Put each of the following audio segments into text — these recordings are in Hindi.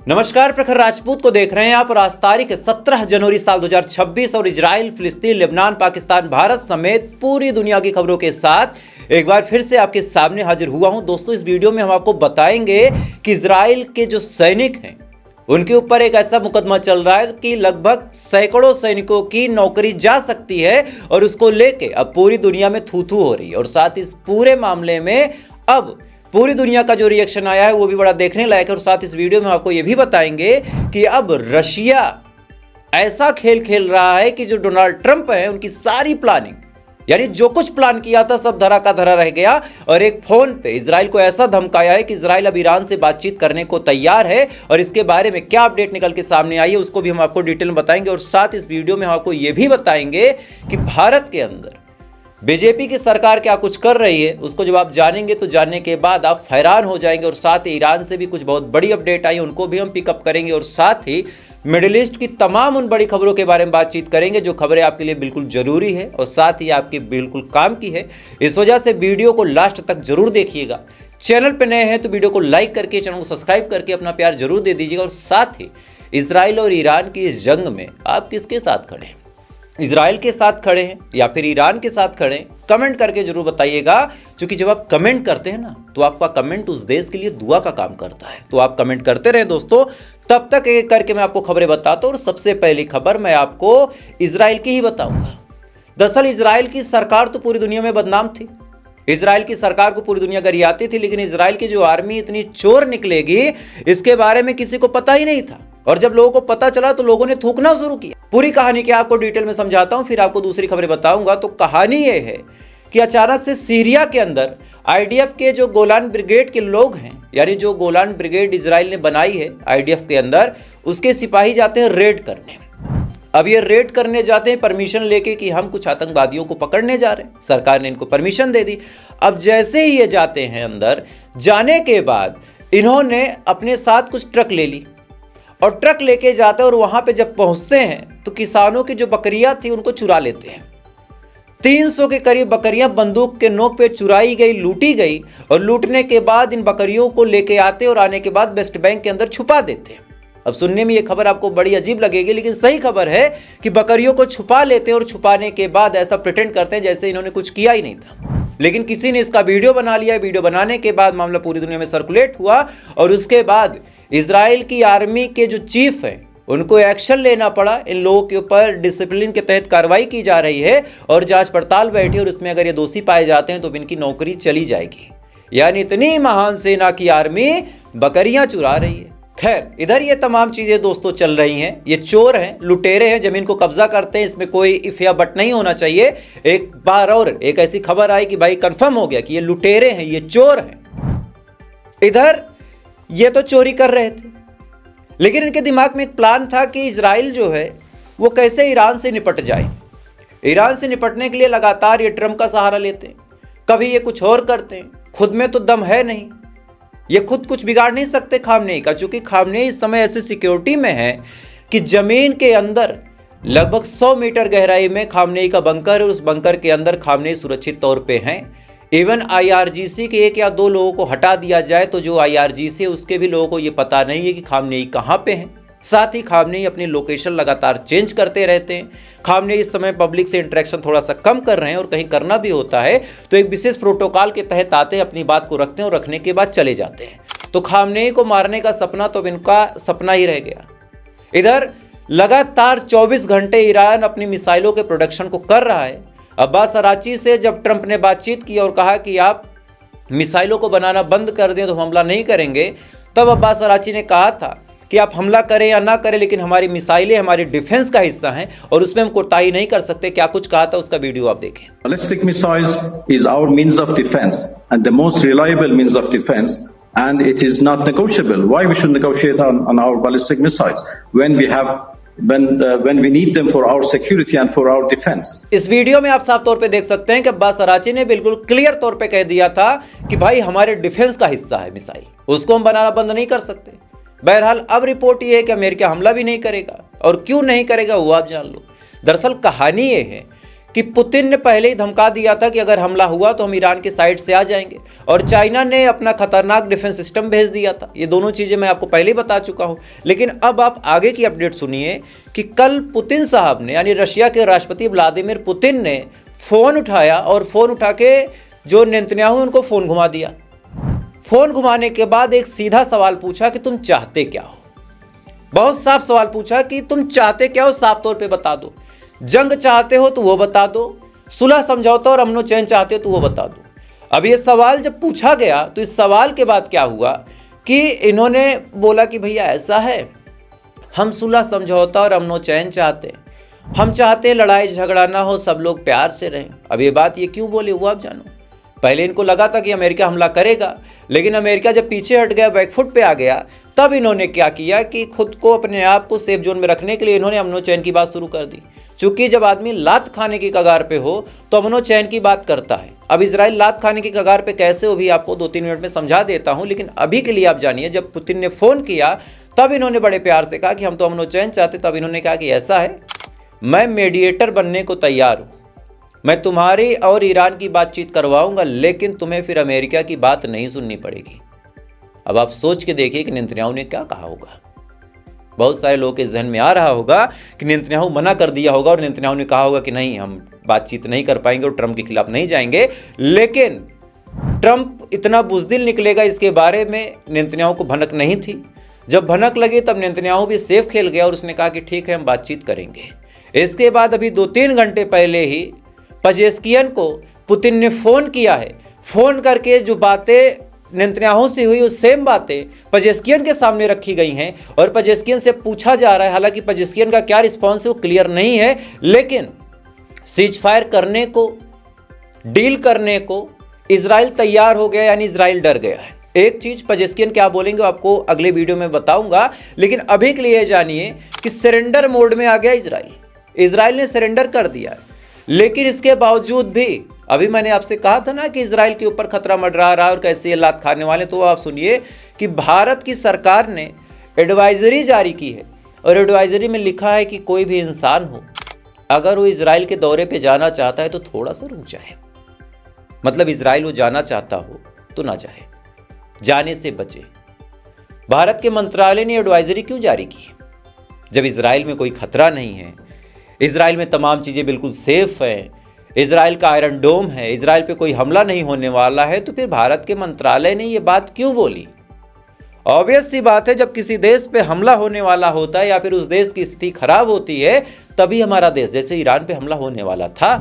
नमस्कार, प्रखर राजपूत को देख रहे हैं आप। और आज तारीख 17 जनवरी साल 2026 और इजराइल, फिलिस्तीन, लेबनान, पाकिस्तान, भारत समेत पूरी दुनिया की खबरों के साथ एक बार फिर से आपके सामने हाजिर हुआ हूं। दोस्तों, इस वीडियो में हम आपको बताएंगे कि इजराइल के जो सैनिक हैं उनके ऊपर एक ऐसा मुकदमा चल रहा है कि लगभग सैकड़ों सैनिकों की नौकरी जा सकती है और उसको लेके अब पूरी दुनिया में थू थू हो रही है। और साथ इस पूरे मामले में अब पूरी दुनिया का जो रिएक्शन आया है वो भी बड़ा देखने लायक है। और साथ इस वीडियो में आपको ये भी बताएंगे कि अब रशिया ऐसा खेल खेल रहा है कि जो डोनाल्ड ट्रंप है उनकी सारी प्लानिंग, यानी जो कुछ प्लान किया था सब धरा का धरा रह गया। और एक फोन पे इजराइल को ऐसा धमकाया है कि इजराइल अब ईरान से बातचीत करने को तैयार है। और इसके बारे में क्या अपडेट निकल के सामने आई है उसको भी हम आपको डिटेल में बताएंगे। और साथ इस वीडियो में हम आपको ये भी बताएंगे कि भारत के अंदर बीजेपी की सरकार क्या कुछ कर रही है, उसको जब आप जानेंगे तो जानने के बाद आप हैरान हो जाएंगे। और साथ ही ईरान से भी कुछ बहुत बड़ी अपडेट आई, उनको भी हम पिकअप करेंगे। और साथ ही मिडिल ईस्ट की तमाम उन बड़ी खबरों के बारे में बातचीत करेंगे जो खबरें आपके लिए बिल्कुल जरूरी है और साथ ही आपके बिल्कुल काम की है। इस वजह से वीडियो को लास्ट तक जरूर देखिएगा। चैनल पर नए हैं तो वीडियो को लाइक करके, चैनल को सब्सक्राइब करके अपना प्यार जरूर दे दीजिएगा। और साथ ही इजराइल और ईरान की इस जंग में आप किसके साथ खड़े हैं, इजराइल के साथ खड़े हैं या फिर ईरान के साथ खड़े हैं, कमेंट करके जरूर बताइएगा। क्योंकि जब आप कमेंट करते हैं ना तो आपका कमेंट उस देश के लिए दुआ का काम करता है। तो आप कमेंट करते रहे दोस्तों, तब तक एक करके मैं आपको खबरें बताता हूं। और सबसे पहली खबर मैं आपको इजराइल की ही बताऊंगा। दरअसल इजराइल की सरकार तो पूरी दुनिया में बदनाम थी, इजराइल की सरकार को पूरी दुनिया गरियाती थी, लेकिन इजराइल की जो आर्मी इतनी चोर निकलेगी इसके बारे में किसी को पता ही नहीं था। और जब लोगों को पता चला तो लोगों ने थूकना शुरू किया। पूरी कहानी क्या आपको डिटेल में समझाता हूं, फिर आपको दूसरी खबरें बताऊंगा। तो कहानी यह है कि अचानक से सीरिया के अंदर आईडीएफ के जो गोलान ब्रिगेड के लोग हैं, यानी जो गोलान ब्रिगेड इजराइल ने बनाई है आईडीएफ के अंदर, उसके सिपाही जाते हैं रेड करने। अब ये रेड करने जाते हैं परमिशन लेके कि हम कुछ आतंकवादियों को पकड़ने जा रहे हैं। सरकार ने इनको परमिशन दे दी। अब जैसे ही ये जाते हैं अंदर, जाने के बाद इन्होंने अपने साथ कुछ ट्रक ले ली और ट्रक लेके जाते हैं। और वहां पे जब पहुंचते हैं तो किसानों की जो बकरियां थी उनको चुरा लेते हैं। 300 के करीब बकरियां बंदूक के नोक पे चुराई गई, लूटी गई। और लूटने के बाद इन बकरियों को लेके आते और आने के बाद वेस्ट बैंक के अंदर छुपा देते हैं। अब सुनने में ये खबर आपको बड़ी अजीब लगेगी, लेकिन सही खबर है कि बकरियों को छुपा लेते हैं और छुपाने के बाद ऐसा प्रिटेंड करते हैं जैसे इन्होंने कुछ किया ही नहीं था। लेकिन किसी ने इसका वीडियो बना लिया। वीडियो बनाने के बाद मामला पूरी दुनिया में सर्कुलेट हुआ और उसके बाद इजराइल की आर्मी के जो चीफ हैं उनको एक्शन लेना पड़ा। इन लोगों के ऊपर डिसिप्लिन के तहत कार्रवाई की जा रही है और जांच पड़ताल बैठी। और उसमें अगर ये दोषी पाए जाते हैं तो इनकी नौकरी चली जाएगी। यानी इतनी महान सेना की आर्मी बकरियां चुरा रही है। खैर, इधर ये तमाम चीजें दोस्तों चल रही हैं। ये चोर हैं, लुटेरे हैं, जमीन को कब्जा करते हैं, इसमें कोई इफ या बट नहीं होना चाहिए। एक बार और एक ऐसी खबर आई कि भाई कंफर्म हो गया कि ये लुटेरे हैं, ये चोर हैं। इधर ये तो चोरी कर रहे थे, लेकिन इनके दिमाग में एक प्लान था कि इजराइल जो है वो कैसे ईरान से निपट जाए। ईरान से निपटने के लिए लगातार ये ट्रंप का सहारा लेते हैं, कभी ये कुछ और करते हैं। खुद में तो दम है नहीं, ये खुद कुछ बिगाड़ नहीं सकते खामनेई का, चूंकि खामनेई इस समय ऐसी सिक्योरिटी में है कि जमीन के अंदर लगभग 100 मीटर गहराई में खामनेई का बंकर है। उस बंकर के अंदर खामनेई सुरक्षित तौर पे हैं। इवन आईआरजीसी के 1 या 2 लोगों को हटा दिया जाए तो जो आईआरजीसी है उसके भी लोगों को ये पता नहीं है कि खामनेई कहाँ पे हैं। साथ ही खामनेई अपनी लोकेशन लगातार चेंज करते रहते हैं। खामनेई इस समय पब्लिक से इंटरेक्शन थोड़ा सा कम कर रहे हैं और कहीं करना भी होता है तो एक विशेष प्रोटोकॉल के तहत आते हैं, अपनी बात को रखते हैं और रखने के बाद चले जाते हैं। तो खामनेई को मारने का सपना तो इनका सपना ही रह गया। इधर लगातार 24 घंटे ईरान अपनी मिसाइलों के प्रोडक्शन को कर रहा है। अब्बास अराची से जब ट्रंप ने बातचीत की और कहा कि आप मिसाइलों को बनाना बंद कर दें तो हमला नहीं करेंगे, तब अब्बास अराची ने कहा था कि आप हमला करें या ना करें, लेकिन हमारी मिसाइलें हमारी डिफेंस का हिस्सा हैं और उसमें हम कोताही नहीं कर सकते। क्या कुछ कहा था उसका वीडियो आप देखें। Ballistic missiles is our means of defense and the most reliable means of defense, and it is not negotiable. Why we should negotiate on our ballistic missiles when we have when we need them for our security and for our defense? इस वीडियो में आप साफ तौर पे देख सकते हैं कि अब्बास अराची ने बिल्कुल क्लियर तौर पे कह दिया था कि भाई हमारे डिफेंस का हिस्सा है मिसाइल, उसको हम बनाना बंद नहीं कर सकते। बहरहाल अब रिपोर्ट ये है कि अमेरिका हमला भी नहीं करेगा और क्यों नहीं करेगा वो आप जान लो। दरअसल कहानी ये है कि पुतिन ने पहले ही धमका दिया था कि अगर हमला हुआ तो हम ईरान की साइड से आ जाएंगे, और चाइना ने अपना खतरनाक डिफेंस सिस्टम भेज दिया था। ये दोनों चीज़ें मैं आपको पहले ही बता चुका हूँ। लेकिन अब आप आगे की अपडेट सुनिए कि कल पुतिन साहब ने, यानी रशिया के राष्ट्रपति व्लादिमीर पुतिन ने फ़ोन उठाया, और फ़ोन उठा के जो नेतन्याहू उनको फ़ोन घुमा दिया। फ़ोन घुमाने के बाद एक सीधा सवाल पूछा कि तुम चाहते क्या हो। बहुत साफ सवाल पूछा कि तुम चाहते क्या हो, साफ तौर पे बता दो। जंग चाहते हो तो वो बता दो, सुलह समझौता और अमनो चैन चाहते हो तो वो बता दो। अब ये सवाल जब पूछा गया तो इस सवाल के बाद क्या हुआ कि इन्होंने बोला कि भैया ऐसा है, हम सुलह समझौता और अमनो चैन चाहते हैं, हम चाहते हैं लड़ाई झगड़ा ना हो, सब लोग प्यार से रहें। अब ये बात ये क्यों बोले वो आप जानो। पहले इनको लगा था कि अमेरिका हमला करेगा, लेकिन अमेरिका जब पीछे हट गया, बैकफुट पे आ गया, तब इन्होंने क्या किया कि खुद को, अपने आप को सेफ जोन में रखने के लिए इन्होंने अमनो चैन की बात शुरू कर दी। चूंकि जब आदमी लात खाने की कगार पे हो तो अमनो चैन की बात करता है। अब इजराइल लात खाने की कगार पे कैसे हो भी आपको 2-3 मिनट में समझा देता हूं, लेकिन अभी के लिए आप जानिए, जब पुतिन ने फ़ोन किया तब इन्होंने बड़े प्यार से कहा कि हम तो अमनो चैन चाहते। तब इन्होंने कहा कि ऐसा है, मैं मीडिएटर बनने को तैयार हूँ, मैं तुम्हारी और ईरान की बातचीत करवाऊंगा, लेकिन तुम्हें फिर अमेरिका की बात नहीं सुननी पड़ेगी। अब आप सोच के देखिए कि नेतन्याहू ने क्या कहा होगा। बहुत सारे लोगों के जहन में आ रहा होगा कि नेतन्याहू मना कर दिया होगा और नेतन्याहू ने कहा होगा कि नहीं, हम बातचीत नहीं कर पाएंगे और ट्रंप के खिलाफ नहीं जाएंगे। लेकिन ट्रंप इतना बुज़दिल निकलेगा, इसके बारे में नेतन्याहू को भनक नहीं थी। जब भनक लगी तब नेतन्याहू भी सेफ खेल गया और उसने कहा कि ठीक है, हम बातचीत करेंगे। इसके बाद अभी 2-3 घंटे पहले ही पजेस्कियन को पुतिन ने फ़ोन किया है। फ़ोन करके जो बातें नेतन्याहू से हुई, उस सेम बातें पजेस्कियन के सामने रखी गई हैं और पजेस्कियन से पूछा जा रहा है। हालांकि पजेस्कियन का क्या रिस्पॉन्स है वो क्लियर नहीं है, लेकिन सीज फायर करने को, डील करने को इजराइल तैयार हो गया, यानी इजराइल डर गया है। एक चीज पजेस्कियन क्या बोलेंगे आपको अगले वीडियो में बताऊंगा, लेकिन अभी के लिए जानिए कि सरेंडर मोड में आ गया इजराइल। इजराइल ने सरेंडर कर दिया है, लेकिन इसके बावजूद भी अभी मैंने आपसे कहा था ना कि इजराइल के ऊपर खतरा मंडरा रहा है और कैसे ये लात खाने वाले। तो आप सुनिए कि भारत की सरकार ने एडवाइजरी जारी की है और एडवाइजरी में लिखा है कि कोई भी इंसान हो, अगर वो इजराइल के दौरे पे जाना चाहता है तो थोड़ा सा रुक जाए। मतलब इजराइल वो जाना चाहता हो तो ना जाए, जाने से बचे। भारत के मंत्रालय ने एडवाइजरी क्यों जारी की? जब इजराइल में कोई खतरा नहीं है, इजराइल में तमाम चीज़ें बिल्कुल सेफ हैं, इजराइल का आयरन डोम है, इजराइल पे कोई हमला नहीं होने वाला है, तो फिर भारत के मंत्रालय ने ये बात क्यों बोली? ऑब्वियस सी बात है, जब किसी देश पे हमला होने वाला होता है या फिर उस देश की स्थिति खराब होती है, तभी हमारा देश, जैसे ईरान पे हमला होने वाला था,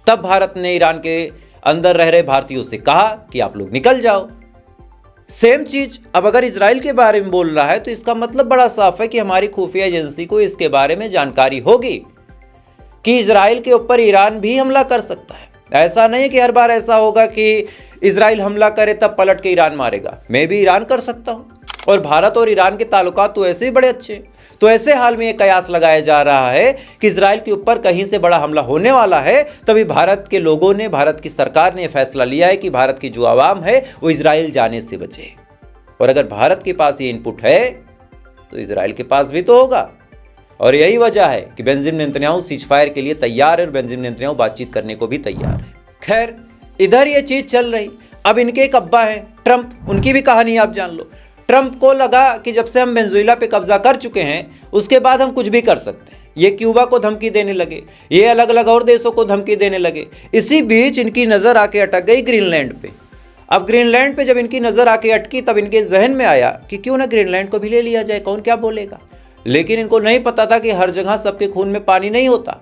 तब भारत ने ईरान के अंदर रह रहे भारतीयों से कहा कि आप लोग निकल जाओ। सेम चीज अब अगर इजराइल के बारे में बोल रहा है तो इसका मतलब बड़ा साफ है कि हमारी खुफिया एजेंसी को इसके बारे में जानकारी होगी कि इजराइल के ऊपर ईरान भी हमला कर सकता है। ऐसा नहीं कि हर बार ऐसा होगा कि इजराइल हमला करे तब पलट के ईरान मारेगा। मैं भी ईरान कर सकता हूं, और भारत और ईरान के ताल्लुकात तो ऐसे ही बड़े अच्छे हैं। तो ऐसे हाल में यह कयास लगाया जा रहा है कि इजराइल के ऊपर कहीं से बड़ा हमला होने वाला है, तभी भारत के लोगों ने, भारत की सरकार ने फैसला लिया है कि भारत की जो आवाम है वो इजराइल जाने से बचे। और अगर भारत के पास ये इनपुट है तो इजराइल के पास भी तो होगा। और यही वजह है कि बेंजामिन नेतन्याहू सीज फायर के लिए तैयार है और बेंजामिन नेतन्याहू बातचीत करने को भी तैयार है। खैर, इधर ये चीज चल रही। अब इनके एक अब्बा हैं ट्रंप, उनकी भी कहानी आप जान लो। ट्रंप को लगा कि जब से हम वेनेजुएला पे कब्जा कर चुके हैं उसके बाद हम कुछ भी कर सकते हैं। ये क्यूबा को धमकी देने लगे, ये अलग अलग और देशों को धमकी देने लगे। इसी बीच इनकी नज़र आके अटक गई ग्रीनलैंड पे। अब ग्रीनलैंड पे जब इनकी नज़र आके अटकी तब इनके जहन में आया कि क्यों ना ग्रीनलैंड को भी ले लिया जाए, कौन क्या बोलेगा। लेकिन इनको नहीं पता था कि हर जगह सबके खून में पानी नहीं होता।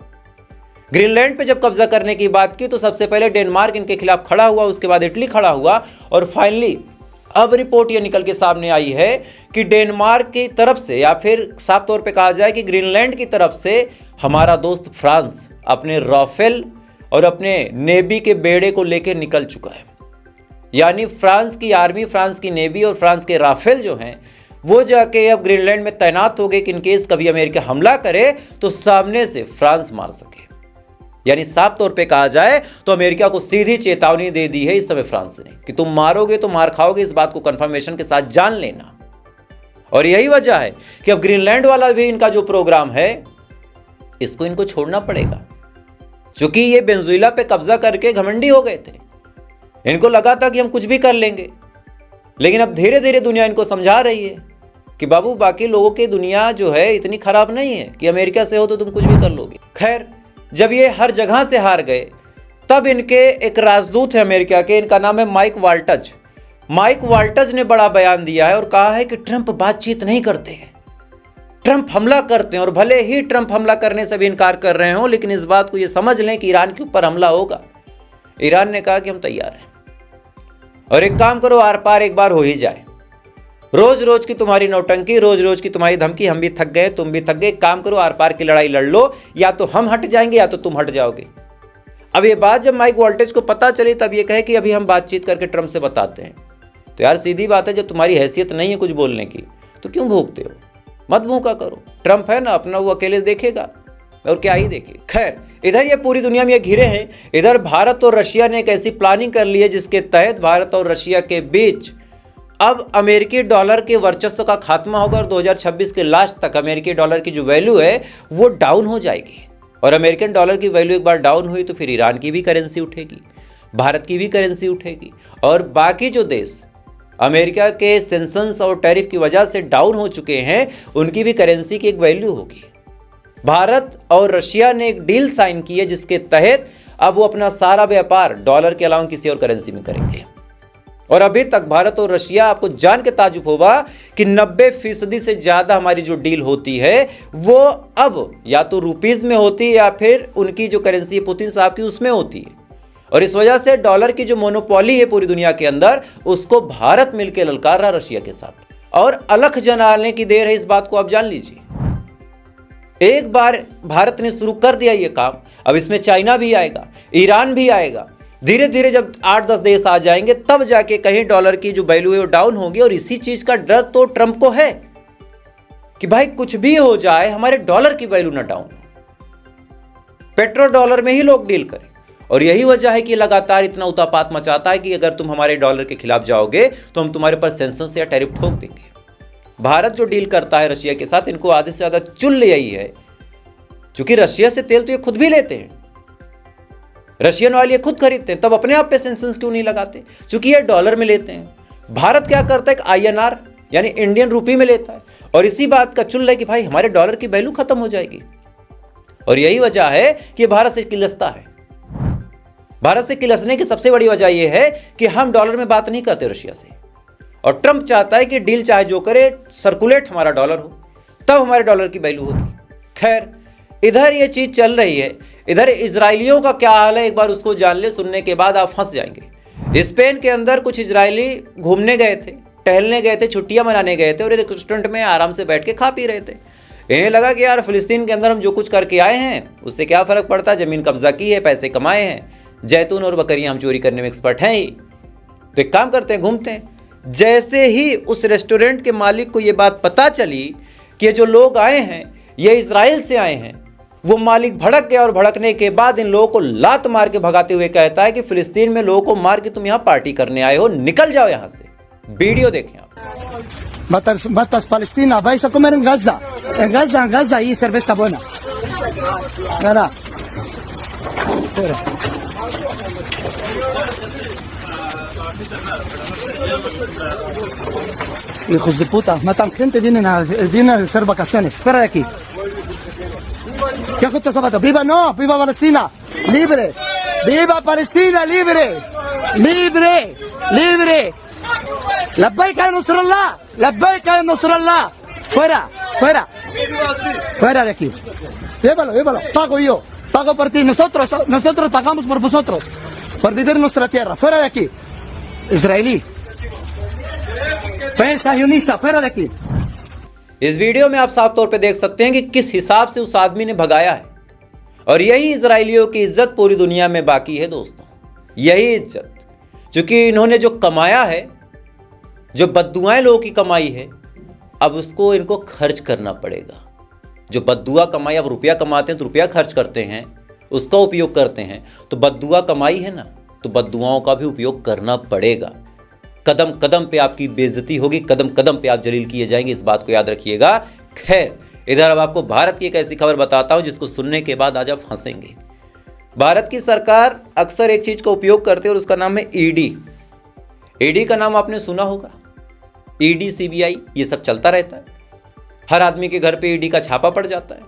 ग्रीनलैंड पे जब कब्जा करने की बात की तो सबसे पहले डेनमार्क इनके खिलाफ खड़ा हुआ, उसके बाद इटली खड़ा हुआ, और फाइनली अब रिपोर्ट ये निकल के सामने आई है कि डेनमार्क की तरफ से, या फिर साफ तौर पे कहा जाए कि ग्रीनलैंड की तरफ से, हमारा दोस्त फ्रांस अपने राफेल और अपने नेवी के बेड़े को लेकर निकल चुका है। यानी फ्रांस की आर्मी, फ्रांस की नेवी और फ्रांस के राफेल जो हैं वो जाके अब ग्रीनलैंड में तैनात हो गए कि इनकेस कभी अमेरिका हमला करे तो सामने से फ्रांस मार सके। यानी साफ तौर पे कहा जाए तो अमेरिका को सीधी चेतावनी दे दी है इस समय फ्रांस ने कि तुम मारोगे तो मार खाओगे, इस बात को कंफर्मेशन के साथ जान लेना। और यही वजह है कि अब ग्रीनलैंड वाला भी इनका जो प्रोग्राम है इसको इनको छोड़ना पड़ेगा। क्योंकि ये वेनेजुएला पे कब्जा करके घमंडी हो गए थे। इनको लगा था कि हम कुछ भी कर लेंगे, लेकिन अब धीरे धीरे दुनिया इनको समझा रही है कि बाबू बाकी लोगों की दुनिया जो है इतनी खराब नहीं है कि अमेरिका से हो तो तुम कुछ भी कर लोगे। खैर, जब ये हर जगह से हार गए तब इनके एक राजदूत है अमेरिका के, इनका नाम है माइक वाल्टज। माइक वाल्टज ने बड़ा बयान दिया है और कहा है कि ट्रंप बातचीत नहीं करते हैं, ट्रंप हमला करते हैं। और भले ही ट्रंप हमला करने से भी इनकार कर रहे हो, लेकिन इस बात को ये समझ लें कि ईरान के ऊपर हमला होगा। ईरान ने कहा कि हम तैयार हैं, और एक काम करो, आर पार एक बार हो ही जाए। रोज रोज की तुम्हारी नौटंकी, रोज रोज की तुम्हारी धमकी, हम भी थक गए, तुम भी थक गए। काम करो, आर पार की लड़ाई लड़ लो, या तो हम हट जाएंगे या तो तुम हट जाओगे। अब ये बात जब माइक वोल्टेज को पता चली तब ये कहे कि अभी हम बातचीत करके ट्रंप से बताते हैं। तो यार सीधी बात है, जब तुम्हारी हैसियत नहीं है कुछ बोलने की तो क्यों भूखते हो? मत भूखा करो। ट्रंप है ना, अपना वो अकेले देखेगा और क्या ही देखे। खैर, इधर ये पूरी दुनिया में ये घिरे हैं। इधर भारत और रशिया ने एक ऐसी प्लानिंग कर ली है जिसके तहत भारत और रशिया के बीच अब अमेरिकी डॉलर के वर्चस्व का खात्मा होगा और 2026 के लास्ट तक अमेरिकी डॉलर की जो वैल्यू है वो डाउन हो जाएगी। और अमेरिकन डॉलर की वैल्यू एक बार डाउन हुई तो फिर ईरान की भी करेंसी उठेगी, भारत की भी करेंसी उठेगी, और बाकी जो देश अमेरिका के सैंक्शंस और टैरिफ की वजह से डाउन हो चुके हैं उनकी भी करेंसी की एक वैल्यू होगी। भारत और रशिया ने एक डील साइन की है जिसके तहत अब वो अपना सारा व्यापार डॉलर के अलावा किसी और करेंसी में करेंगे। और अभी तक भारत और रशिया, आपको जान के ताजुब होगा कि 90% से ज्यादा हमारी जो डील होती है वो अब या तो रुपीज में होती है या फिर उनकी जो करेंसी है पुतिन साहब की उसमें होती है। और इस वजह से डॉलर की जो मोनोपोली है पूरी दुनिया के अंदर उसको भारत मिलकर ललकार रहा रशिया के साथ। और अलख जनाने की देर है, इस बात को आप जान लीजिए। एक बार भारत ने शुरू कर दिया ये काम, अब इसमें चाइना भी आएगा, ईरान भी आएगा। धीरे धीरे जब 8-10 देश आ जाएंगे तब जाके कहीं डॉलर की जो वैल्यू है वो डाउन होगी। और इसी चीज का डर तो ट्रंप को है कि भाई कुछ भी हो जाए हमारे डॉलर की वैल्यू ना डाउन हो, पेट्रो डॉलर में ही लोग डील करें। और यही वजह है कि लगातार इतना उतापात मचाता है कि अगर तुम हमारे डॉलर के खिलाफ जाओगे तो हम तुम्हारे पर सैंक्शंस या टैरिफ ठोक देंगे। भारत जो डील करता है रशिया के साथ, इनको आधे से ज्यादा चुल यही है, क्योंकि रशिया से तेल तो ये खुद भी लेते हैं, रशियन ऑयल ये खुद खरीदते हैं, तब अपने आप पे सैंक्शंस क्यों नहीं लगाते? क्योंकि ये डॉलर में लेते हैं। भारत क्या करता है, एक INR यानी इंडियन रूपी में लेता है, और इसी बात का चुल है कि भाई हमारे डॉलर की वैल्यू खत्म हो जाएगी। और यही वजह है कि भारत से किलसता है। भारत से किलसने की सबसे बड़ी वजह यह है कि हम डॉलर में बात नहीं करते रशिया से, और ट्रंप चाहता है कि डील चाहे जो करे सर्कुलेट हमारा डॉलर हो, तब हमारे डॉलर की वैल्यू होगी। खैर, इधर ये चीज चल रही है। इधर इजरायलियों का क्या हाल है एक बार उसको जान ले, सुनने के बाद आप फंस जाएंगे। स्पेन के अंदर कुछ इजरायली घूमने गए थे, टहलने गए थे, छुट्टियां मनाने गए थे, और एक रेस्टोरेंट में आराम से बैठ के खा पी रहे थे। इन्हें लगा कि यार फिलिस्तीन के अंदर हम जो कुछ करके आए हैं उससे क्या फर्क पड़ता है, जमीन कब्जा की है, पैसे कमाए हैं, जैतून और बकरियां हम चोरी करने में एक्सपर्ट हैं ही, तो एक काम करते हैं घूमते हैं। जैसे ही उस रेस्टोरेंट के मालिक को ये बात पता चली कि ये जो लोग आए हैं ये इजराइल से आए हैं, वो मालिक भड़क गया, और भड़कने के बाद इन लोगों को लात मार के भगाते हुए कहता है कि फिलिस्तीन में लोगों को मार के तुम यहाँ पार्टी करने आए हो, निकल जाओ यहाँ से। वीडियो देखें आप। Matas Palestina, vais a comer en Gaza. En Gaza hay cerveza buena. Nada. Fuera. Hijos de puta, matan gente, vienen a hacer vacaciones. Fuera de aquí. ¿Qué hace estos zapatos? ¡Viva no! ¡Viva Palestina! ¡Libre! ¡Viva Palestina! ¡Libre! ¡Libre! ¡Libre! ¡Labbaik ya Nasrallah! ¡Labbaik ya Nasrallah! ¡Fuera! ¡Fuera! ¡Fuera de aquí! Llévalo, llévalo. Pago yo. Pago por ti. Nosotros pagamos por vosotros. Por vivir en nuestra tierra. ¡Fuera de aquí! Israelí. ¡Sionista! ¡Fuera de aquí! इस वीडियो में आप साफ तौर पे देख सकते हैं कि किस हिसाब से उस आदमी ने भगाया है। और यही इजरायलियों की इज्जत पूरी दुनिया में बाकी है दोस्तों, यही इज्जत, क्योंकि इन्होंने जो कमाया है, जो बद्दुआएं लोगों की कमाई है, अब उसको इनको खर्च करना पड़ेगा। जो बद्दुआ कमाई, अब रुपया कमाते हैं तो रुपया खर्च करते हैं, उसका उपयोग करते हैं, तो बद्दुआ कमाई है ना, तो बद्दुआओं का भी उपयोग करना पड़ेगा। कदम कदम पे आपकी बेइज्जती होगी, कदम कदम पे आप जलील किए जाएंगे, इस बात को याद रखिएगा। खैर, इधर अब आपको भारत की एक ऐसी खबर बताता हूं जिसको सुनने के बाद आज आप हंसेंगे। भारत की सरकार अक्सर एक चीज का उपयोग करते है और उसका नाम है ईडी। ईडी का नाम आपने सुना होगा, ईडी, सीबीआई, ये सब चलता रहता है। हर आदमी के घर पे ईडी का छापा पड़ जाता है।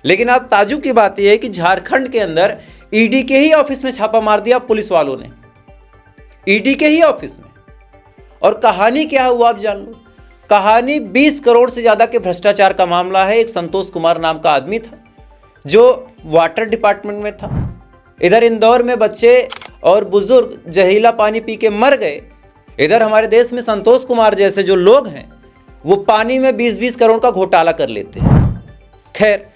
लेकिन आप ताज्जुब की बात यह है कि झारखंड के अंदर ईडी के ही ऑफिस में छापा मार दिया पुलिस वालों ने, ईडी के ही ऑफिस में। और कहानी क्या हुआ आप जान लो। कहानी 20 करोड़ से ज्यादा के भ्रष्टाचार का मामला है। एक संतोष कुमार नाम का आदमी था जो वाटर डिपार्टमेंट में था। इधर इंदौर में बच्चे और बुजुर्ग जहरीला पानी पी के मर गए। इधर हमारे देश में संतोष कुमार जैसे जो लोग हैं वो पानी में 20-20 करोड़ का घोटाला कर लेते हैं। खैर,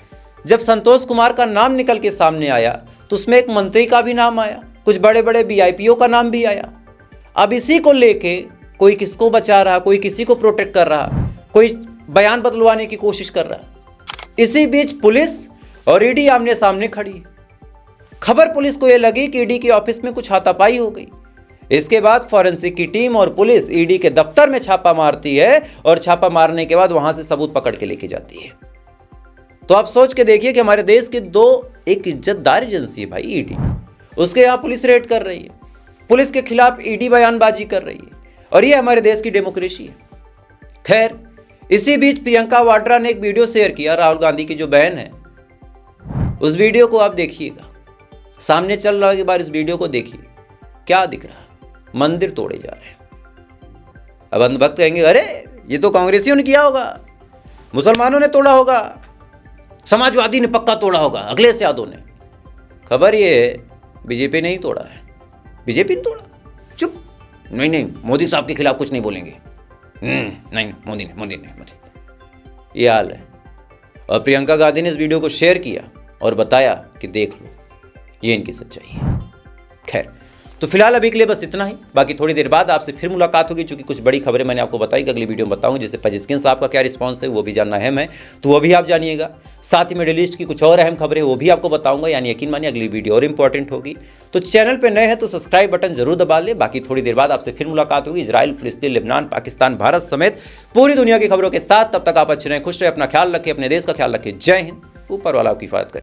जब संतोष कुमार का नाम निकल के सामने आया तो उसमें एक मंत्री का भी नाम आया, कुछ बड़े बड़े वीआईपीओ का नाम भी आया। अब इसी को लेके कोई किसको बचा रहा, कोई किसी को प्रोटेक्ट कर रहा, कोई बयान बदलवाने की कोशिश कर रहा। इसी बीच पुलिस और ईडी आमने सामने खड़ी है। खबर पुलिस को यह लगी कि ईडी के ऑफिस में कुछ हाथापाई हो गई। इसके बाद फॉरेंसिक की टीम और पुलिस ईडी के दफ्तर में छापा मारती है और छापा मारने के बाद वहां से सबूत पकड़ के लेके जाती है। तो आप सोच के देखिए कि हमारे देश की एक इज्जतदार एजेंसी है भाई ईडी, उसके यहां पुलिस रेड कर रही है, पुलिस के खिलाफ ईडी बयानबाजी कर रही है, और ये हमारे देश की डेमोक्रेसी है। खैर, इसी बीच प्रियंका वाड्रा ने एक वीडियो शेयर किया, राहुल गांधी की जो बहन है, उस वीडियो को आप देखिएगा। सामने चल रहा है, एक बार इस वीडियो को देखिए, क्या दिख रहा है? मंदिर तोड़े जा रहे हैं। अब अंधभक्त कहेंगे अरे ये तो कांग्रेसियों ने किया होगा, मुसलमानों ने तोड़ा होगा, समाजवादी ने पक्का तोड़ा होगा, अखिलेश यादव ने। खबर ये है बीजेपी ने ही तोड़ा है। बीजेपी ने तोड़ा? चुप, नहीं, मोदी साहब के खिलाफ कुछ नहीं बोलेंगे। नहीं, मोदी। ये हाल है। और प्रियंका गांधी ने इस वीडियो को शेयर किया और बताया कि देख लो, ये इनकी सच्चाई है। खैर, तो फिलहाल अभी के लिए बस इतना ही। बाकी थोड़ी देर बाद आपसे फिर मुलाकात होगी, क्योंकि कुछ बड़ी खबरें मैंने आपको बताई कि अगली वीडियो में बताऊंगी। जैसे पजिस्किन साहब का क्या रिस्पांस है वो भी जानना है मैं, तो वो भी आप जानिएगा। साथ ही मिडिल ईस्ट की कुछ और अहम खबरें वो भी आपको बताऊंगा, यानी यकीन मानिए अगली वीडियो और इंपॉर्टेंट होगी। तो चैनल पर नए हैं तो सब्सक्राइब बटन जरूर दबा ले। बाकी थोड़ी देर बाद आपसे फिर मुलाकात होगी इजराइल, फिलिस्तीन, लेबनान, पाकिस्तान, भारत समेत पूरी दुनिया की खबरों के साथ। तब तक आप अच्छे रहें, खुश रहें, अपना ख्याल रखें, अपने देश का ख्याल रखें। जय हिंद, ऊपर वाला आपकी हिफाजत करे।